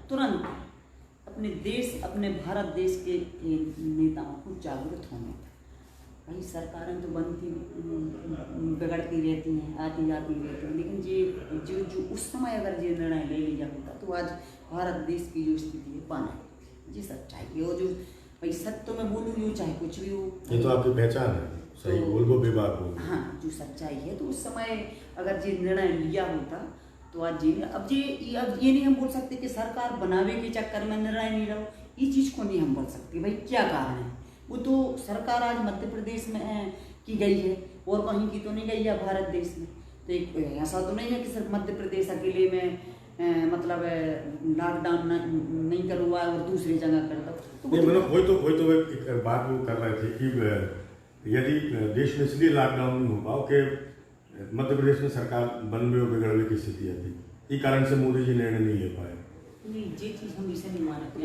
तुरंत अपने देश, अपने भारत देश के नेताओं को जागरूक होने था। भाई सरकारें तो बनती बिगड़ती रहती हैं, आती जाती रहती हैं, लेकिन जो उस समय अगर ये निर्णय ले लिया होता तो आज भारत देश की जो स्थिति है पाना ये सच्चाई है। और जो भाई सत्य तो मैं बोलूँ जो चाहे कुछ भी हो, ये तो आपकी पहचान है, सही बोल बेबाक बोल। हाँ, जो सच्चाई है तो उस समय अगर ये निर्णय लिया होता तो आज अब ये नहीं हम बोल सकते कि सरकार बनावे के चक्कर में निर्णय नहीं रहा, ये चीज़ को नहीं हम बोल सकते। भाई क्या कारण है, वो तो सरकार आज मध्य प्रदेश में की गई है और कहीं की तो नहीं गई है भारत देश में। तो एक ऐसा तो नहीं है कि सिर्फ मध्य प्रदेश अकेले में मतलब लॉकडाउन नहीं करवा और दूसरी जगह कर दो। तो मतलब वही तो एक बात वो कर रहे थे कि यदि देश में इसलिए लॉकडाउन नहीं हो पाओ कि मध्य प्रदेश में सरकार बनवे और बिगड़वे की स्थिति थी, इस कारण से मोदी जी निर्णय नहीं ले पाए। नहीं, ये चीज़ हम इसे नहीं मानते।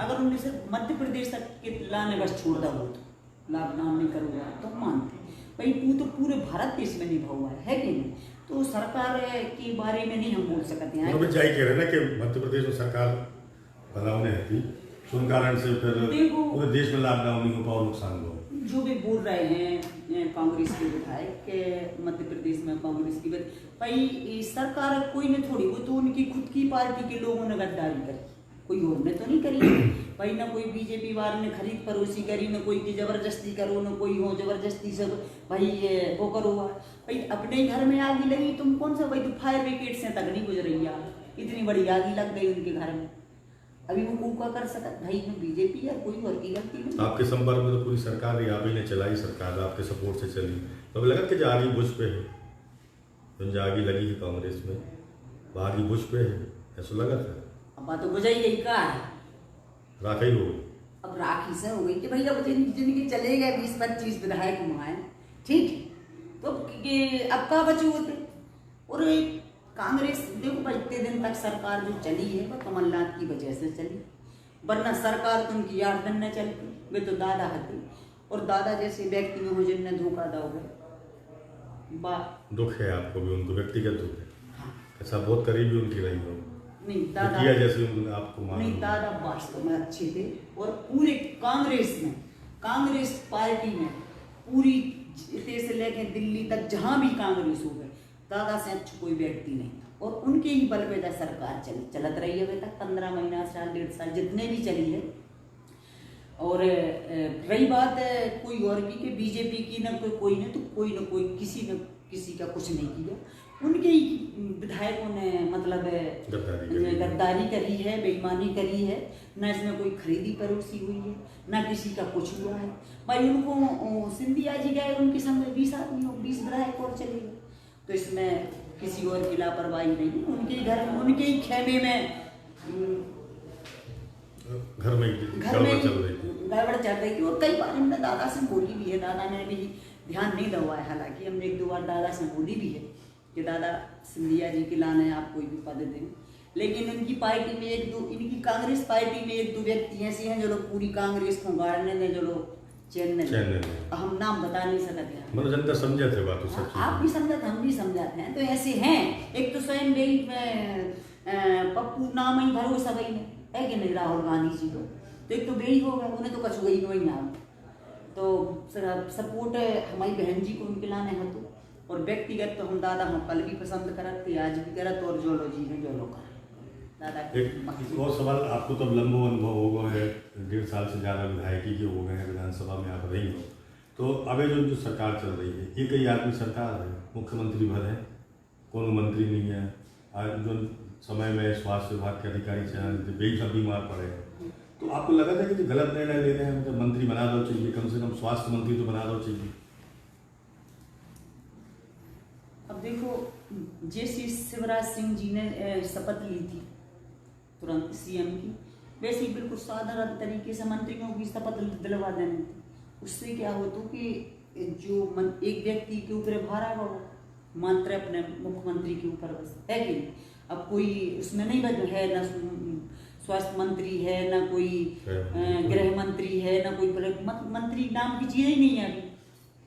अगर उन्हें सिर्फ मध्य प्रदेश तक के लाने बस छोड़ दो वो तो लॉकडाउन नहीं करूँगा तो मानते। भाई वो तो पूरे भारत देश में निभा हुआ है कि नहीं, तो सरकार के बारे में नहीं हम बोल सकते हैं। तो जाई कह रहे ना कि मध्य प्रदेश में सरकार बनाने थी तो उन कारण से फिर पूरे देश में लॉकडाउन नहीं हो पाओ, नुकसान हो। जो भी बोल रहे हैं कांग्रेस के विधायक के मध्य प्रदेश में कांग्रेस की भाई सरकार कोई ने थोड़ी, वो तो उनकी खुद की पार्टी के लोगों ने गद्दारी करी, कोई और ने तो नहीं करी भाई। ना कोई बीजेपी वाले ने खरीद फरोशी करी, ना कोई की जबरदस्ती करो, ना कोई हो जबरदस्ती से भाई वो करो भाई। अपने घर में आग लगी, तुम कौन सा भाई तो फायर ब्रिगेड से तक नहीं गुजर रही है, इतनी बड़ी आग लग गई उनके घर में, अभी वो क्या कर सकता भाई में बीजेपी या कोई और की गलती नहीं। आपके संपर्क में तो पूरी सरकार रही, आप ही ने चलाई सरकार, आपके सपोर्ट से चली, तो लगा कि जागी बुझ पे है, तो जागी लगी है कांग्रेस में, बागी बुझ पे है, ऐसा लगा था। अब बात तो बुझाई गई का है, राखी हो गई, अब राखी से हो गई कि भैया जिनके चले गए 20-25 विधायक हुए, ठीक, तो अब का बचे होते। और कांग्रेस देखो भाई इतने दिन तक सरकार जो चली है वह कमलनाथ की वजह से चली, वरना सरकार तो उनकी 8 दिन न चलती, वे तो दादा हती। और दादा जैसे व्यक्ति में हो जिनने धोखा दोगे दुख है आपको भी, उनको व्यक्तिगत दुख है। हाँ। ऐसा बहुत करीबी उनकी रही हो, नहीं दादा जैसे उन्होंने आपको माना नहीं, दादा वास्तव में अच्छे थे। और पूरे कांग्रेस पार्टी में पूरी जिले से लेके दिल्ली तक जहां भी कांग्रेस हो गए, दादा से अच्छा कोई व्यक्ति नहीं था। और उनके ही बल पे सरकार चलत रही है अभी तक 15 महीना, साल, 1.5 साल जितने भी चली है। और रही बात कोई और की बीजेपी की, ना कोई ने तो कोई ना कोई किसी का कुछ नहीं किया, उनके ही विधायकों ने मतलब गद्दारी करी है, बेईमानी करी है, ना इसमें कोई खरीदी परोसी हुई है, ना किसी का कुछ हुआ है। भाई उनको सिंधिया जी गए, उनके संग 20 आदमी 20 विधायक और चले गए, तो इसमें किसी और की लापरवाही नहीं, उनके घर उनके ही खेमे में घर में गड़बड़ चल रही थी। और कई बार हमने दादा से बोली भी है, दादा ने भी ध्यान नहीं दवाया, हालांकि हमने 1-2 बार दादा से बोली भी है कि दादा सिंधिया जी के लाने आप कोई भी पद दें, लेकिन इनकी पार्टी में इनकी कांग्रेस पार्टी में 1-2 व्यक्ति ऐसे हैं जो लोग पूरी कांग्रेस को गाड़ने में जो लोग चैन हम नाम बता नहीं सकते हैं, मतलब जनता समझाते बात सच, आप भी समझाते हम भी समझाते हैं। तो ऐसे हैं, एक तो स्वयं मेरी पप्पू नाम ही भरोसा भाई में है कि नहीं, राहुल गांधी जी तो एक तो बेड़ी हो गया, उन्हें तो कछु गई वही नाम, तो सपोर्ट हमारी बहन जी को उनके लाने हैं। तो और व्यक्तिगत तो हम दादा हम कल भी पसंद करत थे, आज भी करत, और जो लो जी ने जो लो कर दादा। एक और सवाल, आपको तो लंबा अनुभव हो गया है, 1.5 साल से ज़्यादा विधायकी के हो गए हैं, विधानसभा में आप रही हो, तो अब जो सरकार चल रही है ये कई आदमी सरकार है, मुख्यमंत्री भर है, कोनो मंत्री नहीं है। आज जो समय में स्वास्थ्य विभाग के अधिकारी चयन बेघर बीमार पड़े हैं, तो आपको लगा था कि जो गलत निर्णय ले रहे हैं, मतलब मंत्री बना दो चाहिए, कम से कम स्वास्थ्य मंत्री तो बना दो चाहिए। अब देखो जैसे शिवराज सिंह जी ने शपथ ली थी तुरंत सीएम की, वैसे ही बिल्कुल साधारण तरीके से मंत्रियों की शपथ दिलवा देनी थी। उससे क्या होता कि जो एक व्यक्ति के ऊपर भार आगा वो मात्र अपने मुख्यमंत्री के ऊपर बस है कि नहीं। अब कोई उसमें नहीं बच है, ना स्वास्थ्य मंत्री है, ना कोई गृह मंत्री है, ना कोई मंत्री नाम की चीज़ ही नहीं है अभी,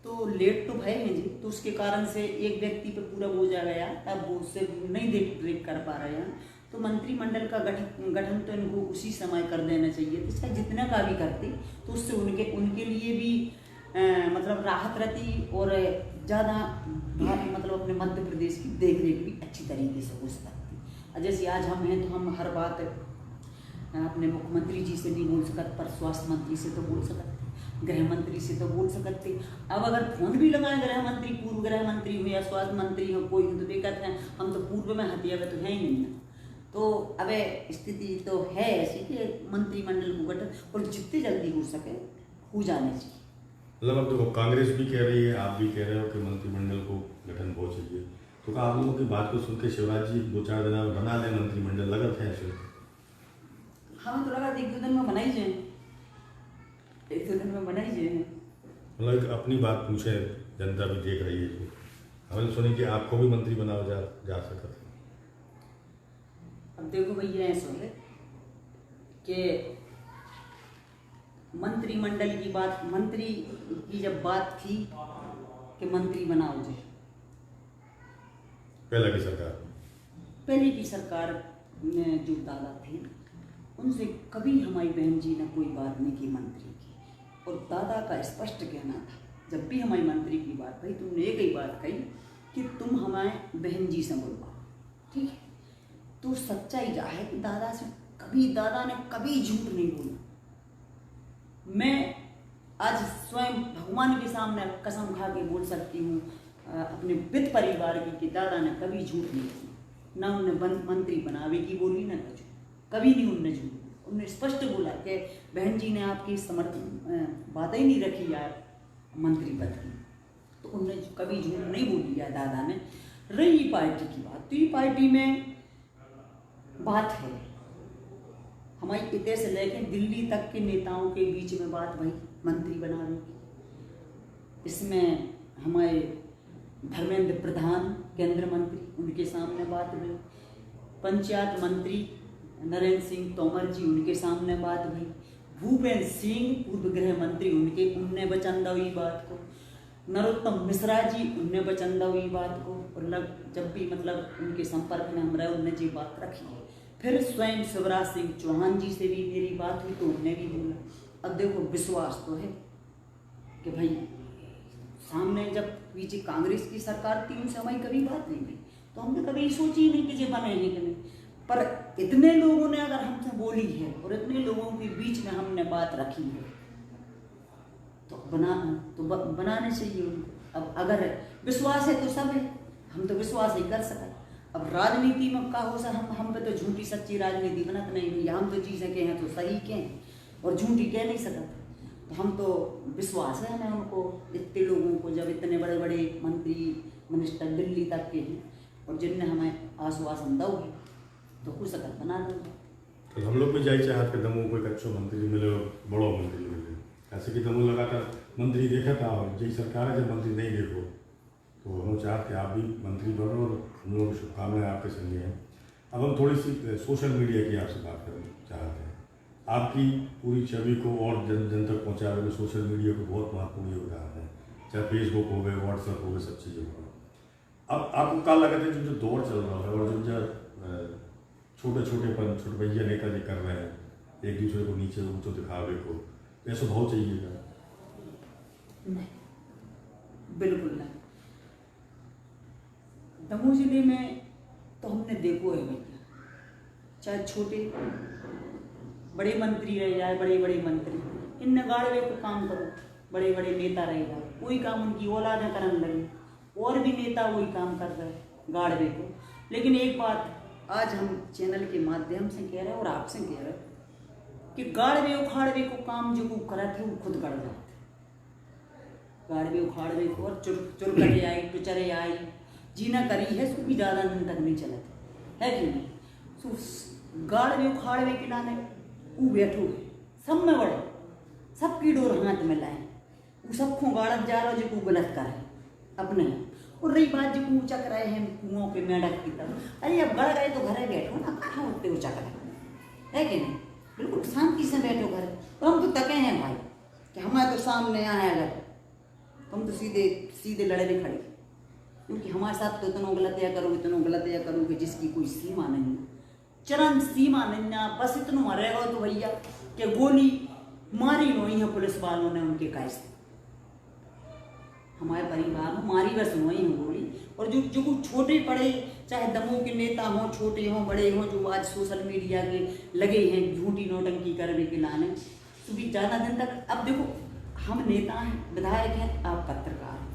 तो लेट तो भय हैं जी, तो उसके कारण से एक व्यक्ति पे पूरा बोझ आ गया, अब वो उससे नहीं देख रेख कर पा रहे हैं, तो मंत्रिमंडल का गठन तो इनको उसी समय कर देना चाहिए था, चाहे जितना का भी करते तो उससे उनके लिए भी मतलब राहत रहती और ज़्यादा मतलब अपने मध्य प्रदेश की देख रेख भी अच्छी तरीके से हो सकती। जैसे आज हम हैं तो हम हर बात अपने मुख्यमंत्री जी से नहीं बोल सकते, पर स्वास्थ्य मंत्री से तो बोल सकते, गृह मंत्री से तो बोल सकते। अब अगर फोन भी लगाए गृह मंत्री, पूर्व गृह मंत्री हो या स्वास्थ्य मंत्री हो, कोई तो बेकत है, हम तो पूर्व में हथिया हुए तो है ही नहीं ना। तो अब स्थिति तो है ऐसी कि मंत्रिमंडल को गठन और जितनी जल्दी हो सके हो जाने चाहिए। मतलब अब देखो कांग्रेस भी कह रही है, आप भी कह रहे हो कि मंत्रिमंडल को गठन बहुत चाहिए, तो क्या आप लोगों की बात को सुन के शिवराज जी 2-4 दिन में बना लें मंत्रिमंडल, लगत है ऐसे? हाँ तो लगा 1-2 दिन में बनाई जाए, 1-2 दिन में बनाई जाए। मतलब अपनी बात पूछे, जनता भी देख रही है, तो हमने सुनी कि आपको भी मंत्री बनाओ जा सकता है। अब देखो भैया ऐसा है कि मंत्रिमंडल की बात, मंत्री की जब बात थी कि मंत्री बनाओ जाए, पहले की सरकार में जो दादा थे उनसे कभी हमारी बहन जी ने कोई बात नहीं की मंत्री की, और दादा का स्पष्ट कहना था जब भी हमारी मंत्री की बात कही तुमने एक ही बात कही कि तुम हमारे बहन जी से बुलवाओ, ठीक है। तो सच्चाई यह है कि दादा ने कभी झूठ नहीं बोला। मैं आज स्वयं भगवान के सामने कसम खा के बोल सकती हूँ अपने वित्त परिवार की कि दादा ने कभी झूठ नहीं किया, ना उन्हें मंत्री बनावे की बोली ना कुछ, कभी नहीं उनने झूठ बोला। उन्होंने स्पष्ट बोला कि बहन जी ने आपकी समर्थन बात ही नहीं रखी यार मंत्री पद की, तो उन्होंने कभी झूठ नहीं बोली यार दादा ने। रही पार्टी की बात, तो ये पार्टी में बात है हमारी इतने से लेकर दिल्ली तक के नेताओं के बीच में बात भाई मंत्री बनाने की। इसमें हमारे धर्मेंद्र प्रधान केंद्र मंत्री उनके सामने बात हुई, पंचायत मंत्री नरेंद्र सिंह तोमर जी उनके सामने बात हुई, भूपेंद्र सिंह पूर्व गृह मंत्री उनने वचन हुई बात को, नरोत्तम मिश्रा जी उनने वचन हुई बात को, और जब भी मतलब उनके संपर्क में हम रहे उनने जी बात रखी है। फिर स्वयं शिवराज सिंह चौहान जी से भी मेरी बात हुई तो उनने भी बोला। अब देखो विश्वास तो है कि भाई सामने जब पीछे कांग्रेस की सरकार थी उनसे हमारी कभी बात नहीं हुई, तो हमने कभी सोची ही नहीं कि ये बने ही कि नहीं, पर इतने लोगों ने अगर हमसे बोली है और इतने लोगों के बीच में हमने बात रखी है तो बनाने चाहिए उनको। अब अगर विश्वास है तो सब है, हम तो विश्वास ही कर सकें। अब राजनीति में का हो सर, हम पे तो झूठी सच्ची राजनीति बनत नहीं भैया, हम तो जी सके हैं तो सही कहें और झूठी कह नहीं सकते। तो हम तो विश्वास है हमें उनको, इतने लोगों को, जब इतने बड़े बड़े मंत्री मिनिस्टर दिल्ली तक के हैं और जिनने हमें आश्वासन दोगे तो हो सकत बना देंगे। तो हम लोग भी जाए चाहत के दमों को एक अच्छो मंत्री मिले, बड़ो मंत्री मिले, ऐसे कि दमों लगाकर मंत्री देखा था और जय सरकार है जब मंत्री नहीं देखो, तो हम चाहते कि आप भी मंत्री बनो और हम लोग शुभकामनाएं आपके संगे हैं। अब हम थोड़ी सी सोशल मीडिया की आपसे बात करना चाहते हैं। आपकी पूरी छवि को और जन तक पहुँचाने में सोशल मीडिया को बहुत महत्वपूर्ण योगदान है, चाहे फेसबुक हो गए, व्हाट्सएप हो गए, सब चीज़ें हो। अब आपको क्या लगता है जो दौर चल रहा है और जो छोटे भैया नेता जो कर रहे हैं एक दूसरे को नीचे ऊँचो दिखावे को, ऐसा बहुत चाहिएगा? नहीं, बिल्कुल नहीं। दमोह जिले में तो हमने देखो है भैया, चाहे छोटे बड़े मंत्री रह जाए, बड़े बड़े मंत्री इन गाड़वे को काम करो, बड़े बड़े नेता रह जाए, कोई काम उनकी औलादें करने लगे और भी नेता वही काम कर रहे गाड़वे को। लेकिन एक बात आज हम चैनल के माध्यम से कह रहे हैं और आपसे कह रहे हैं कि गाड़वे उखाड़वे को काम जो करे थे वो खुद कर जाते, गाड़वे उखाड़वे को और चुरकरे आई टुचरे आई जीना करी है, सो भी ज़्यादा दिन तक नहीं चलते है कि नहीं। सो गाड़वे उखाड़वे के लाने वो बैठो है सब में बड़े, सबकी डोर हाथ में लाए, वो सबको गाड़त जा रहा जो को गलत करे अपने। और रही बात जो ऊँचक रहे हैं कुओं के मेढक की तरह, अरे अब गड़ गए तो घरे बैठो ना, कहाँ उठते ऊँचक रहे है कि नहीं, बिल्कुल शांति से बैठो घरे। तो हम तो तके हैं भाई कि हमारे तो सामने आए अगर हम तो सीधे सीधे लड़े भी खड़े, क्योंकि हमारे साथ तो इतना गलत या करोगे जिसकी कोई सीमा नहीं। चरम सीमा नहीं, बस इतना रहेगा तो भैया कि गोली मारी नहीं है पुलिस वालों ने उनके कैसे, हमारे परिवार में मारी बस नहीं है गोली। और जो जो छोटे बड़े चाहे दमों के नेता हों, छोटे हों बड़े हों, जो आज सोशल मीडिया के लगे हैं झूठी नोटंकी करने के लाने, तो भी ज़्यादा दिन तक, अब देखो हम नेता हैं, विधायक हैं, आप पत्रकार हैं,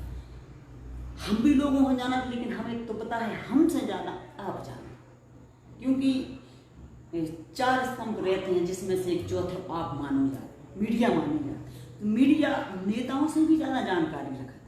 हम भी लोगों को जाना, लेकिन हमें तो पता है हमसे ज़्यादा आप जाना, क्योंकि 4 स्तंभ रहते हैं जिसमें से एक चौथा आप मानो जाए, मीडिया मानो जाए, तो मीडिया नेताओं से भी ज़्यादा जानकारी रखता है।